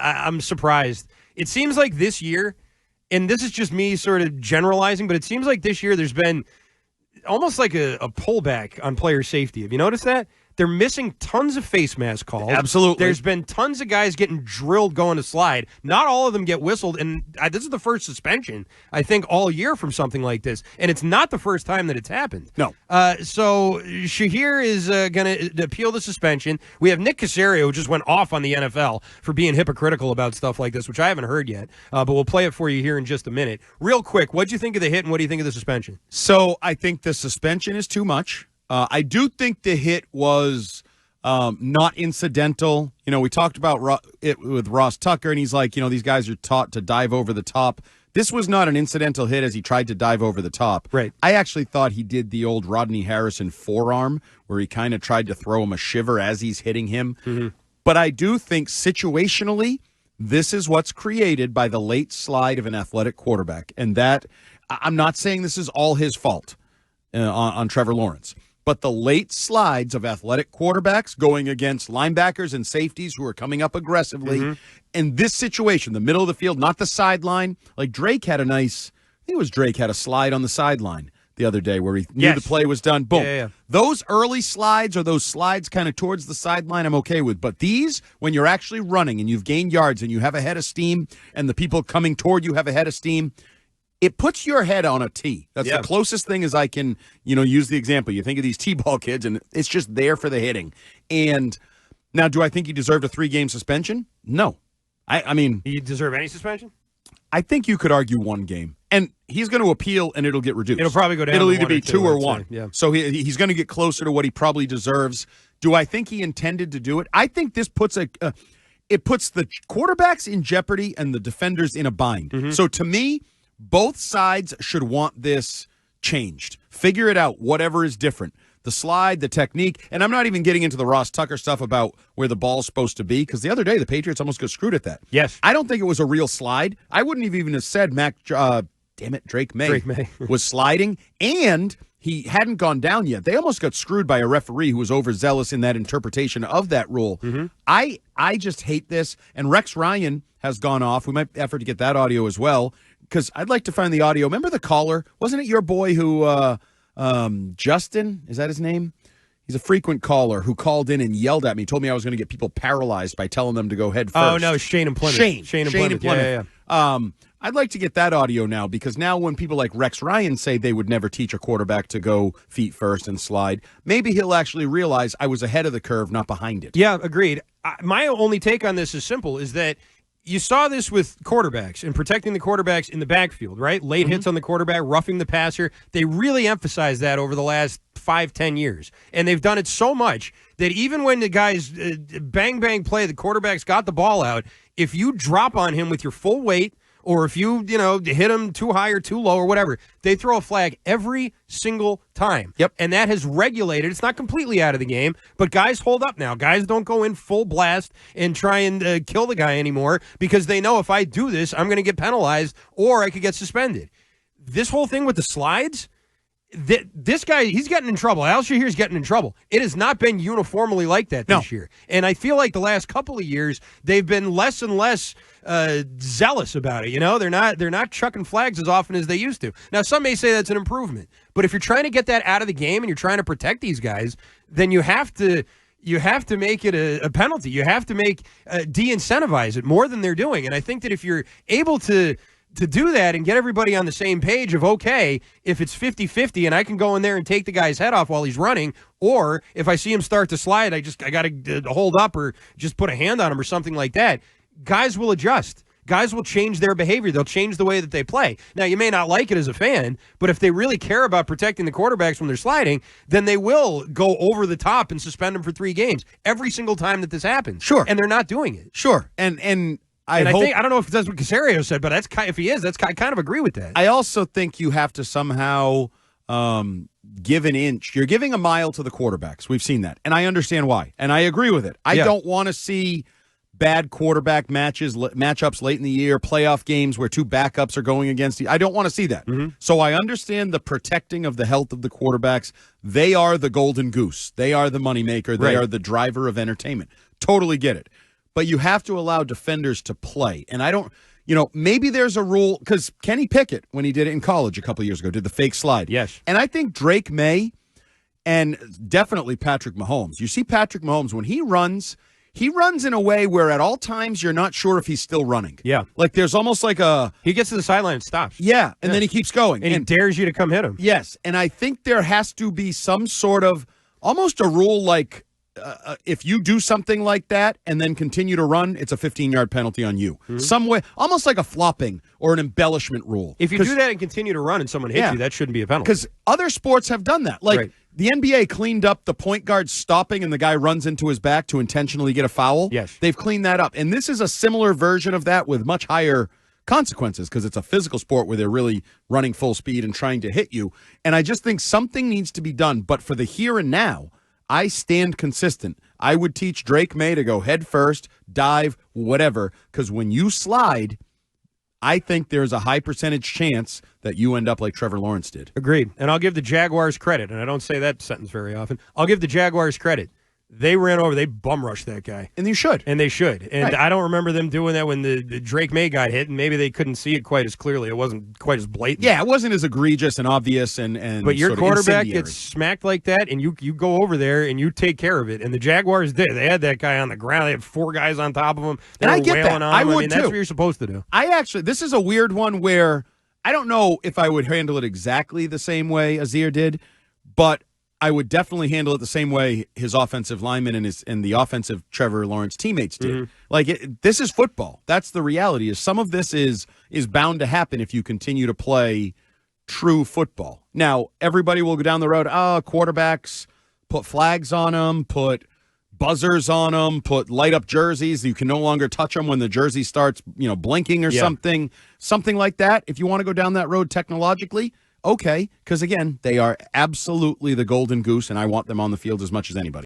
I'm surprised. It seems like this year, and this is just me sort of generalizing, but it seems like this year there's been almost like a pullback on player safety. Have you noticed that? They're missing tons of face mask calls. Absolutely. There's been tons of guys getting drilled going to slide. Not all of them get whistled, and this is the first suspension, I think, all year from something like this. And it's not the first time that it's happened. No. So Shahir is going to appeal the suspension. We have Nick Caserio, who just went off on the NFL for being hypocritical about stuff like this, which I haven't heard yet. But we'll play it for you here in just a minute. Real quick, what do you think of the hit, and what do you think of the suspension? So I think the suspension is too much. I do think the hit was not incidental. You know, we talked about it with Ross Tucker, and he's like, these guys are taught to dive over the top. This was not an incidental hit as he tried to dive over the top. Right. I actually thought he did the old Rodney Harrison forearm where he kind of tried to throw him a shiver as he's hitting him. Mm-hmm. But I do think situationally, this is what's created by the late slide of an athletic quarterback. And that, I'm not saying this is all his fault on Trevor Lawrence. But the late slides of athletic quarterbacks going against linebackers and safeties who are coming up aggressively, in this situation, the middle of the field, not the sideline. Like Drake had I think it was Drake had a slide on the sideline the other day where he knew the play was done. Boom. Yeah. Those early slides or those slides kind of towards the sideline, I'm okay with. But these, when you're actually running and you've gained yards and you have a head of steam and the people coming toward you have a head of steam, it puts your head on a tee. That's the closest thing as I can, use the example. You think of these T-ball kids, and it's just there for the hitting. And now, do I think he deserved a 3-game suspension? No. I mean... He deserve any suspension? I think you could argue 1 game. And he's going to appeal, and it'll get reduced. It'll probably go down. It'll either be 2 or 1. Yeah. So he's going to get closer to what he probably deserves. Do I think he intended to do it? I think this puts it puts the quarterbacks in jeopardy and the defenders in a bind. Mm-hmm. So to me... both sides should want this changed. Figure it out, whatever is different. The slide, the technique, and I'm not even getting into the Ross Tucker stuff about where the ball's supposed to be, because the other day the Patriots almost got screwed at that. Yes. I don't think it was a real slide. I wouldn't have even have said Drake May was sliding, and he hadn't gone down yet. They almost got screwed by a referee who was overzealous in that interpretation of that rule. Mm-hmm. I just hate this, and Rex Ryan has gone off. We might effort to get that audio as well, because I'd like to find the audio. Remember the caller? Wasn't it your boy who, Justin? Is that his name? He's a frequent caller who called in and yelled at me, told me I was going to get people paralyzed by telling them to go head first. Oh, no, Shane and Plymouth. Shane and Plymouth. Yeah. I'd like to get that audio now, because now when people like Rex Ryan say they would never teach a quarterback to go feet first and slide, maybe he'll actually realize I was ahead of the curve, not behind it. Yeah, agreed. My only take on this is simple, is that you saw this with quarterbacks and protecting the quarterbacks in the backfield, right? Late hits on the quarterback, roughing the passer. They really emphasized that over the last 5-10 years. And they've done it so much that even when the guys bang play, the quarterback's got the ball out, if you drop on him with your full weight, or if you hit him too high or too low or whatever, they throw a flag every single time. Yep. And that has regulated. It's not completely out of the game, but guys hold up now. Guys don't go in full blast and try and kill the guy anymore, because they know if I do this, I'm going to get penalized or I could get suspended. This whole thing with the slides, this guy, he's getting in trouble. Al Shahir's getting in trouble. It has not been uniformly like that this year. And I feel like the last couple of years, they've been less and less zealous about it. They're not chucking flags as often as they used to. Now, some may say that's an improvement. But if you're trying to get that out of the game and you're trying to protect these guys, then you have to make it a penalty. You have to de-incentivize it more than they're doing. And I think that if you're able to do that and get everybody on the same page of, okay, if it's 50-50 and I can go in there and take the guy's head off while he's running, or if I see him start to slide, I got to hold up or just put a hand on him or something like that, guys will adjust. Guys will change their behavior. They'll change the way that they play. Now, you may not like it as a fan, but if they really care about protecting the quarterbacks when they're sliding, then they will go over the top and suspend them for 3 games every single time that this happens. Sure. And they're not doing it. Sure. And I don't know if that's what Caserio said, but if he is, I kind of agree with that. I also think you have to somehow give an inch. You're giving a mile to the quarterbacks. We've seen that, and I understand why, and I agree with it. I don't want to see bad quarterback matchups late in the year, playoff games where 2 backups are going against you. I don't want to see that. Mm-hmm. So I understand the protecting of the health of the quarterbacks. They are the golden goose. They are the moneymaker. They are the driver of entertainment. Totally get it. but you have to allow defenders to play. And I don't, maybe there's a rule, because Kenny Pickett, when he did it in college a couple years ago, did the fake slide. Yes. And I think Drake May and definitely Patrick Mahomes. You see Patrick Mahomes, when he runs in a way where at all times you're not sure if he's still running. Yeah. Like there's almost like he gets to the sideline and stops. Yeah, and then he keeps going. And he dares you to come hit him. Yes, and I think there has to be some sort of, almost a rule like, if you do something like that and then continue to run, it's a 15-yard penalty on you. Mm-hmm. Some way, almost like a flopping or an embellishment rule. If you do that and continue to run and someone hits you, that shouldn't be a penalty. Because other sports have done that. Like the NBA cleaned up the point guard stopping and the guy runs into his back to intentionally get a foul. Yes. They've cleaned that up. And this is a similar version of that with much higher consequences because it's a physical sport where they're really running full speed and trying to hit you. And I just think something needs to be done. But for the here and now, I stand consistent. I would teach Drake May to go head first, dive, whatever, because when you slide, I think there's a high percentage chance that you end up like Trevor Lawrence did. Agreed. And I'll give the Jaguars credit, and I don't say that sentence very often. I'll give the Jaguars credit. They bum rushed that guy. And you should. And they should. And I don't remember them doing that when the Drake May got hit, and maybe they couldn't see it quite as clearly. It wasn't quite as blatant. Yeah, it wasn't as egregious and obvious and but your sort of quarterback incendiary. gets smacked like that, and you go over there and you take care of it. And the Jaguars did. They had that guy on the ground. They had 4 guys on top of him. They were I get wailing that. on him. I would That's too. what you're supposed to do. This is a weird one where I don't know if I would handle it exactly the same way Azir did, but I would definitely handle it the same way his offensive linemen and the offensive Trevor Lawrence teammates did. Mm-hmm. Like this is football. That's the reality. Is some of this is bound to happen if you continue to play true football. Now everybody will go down the road. Quarterbacks put flags on them, put buzzers on them, put light up jerseys. You can no longer touch them when the jersey starts, blinking or something like that. If you want to go down that road technologically. Okay, because again, they are absolutely the golden goose, and I want them on the field as much as anybody.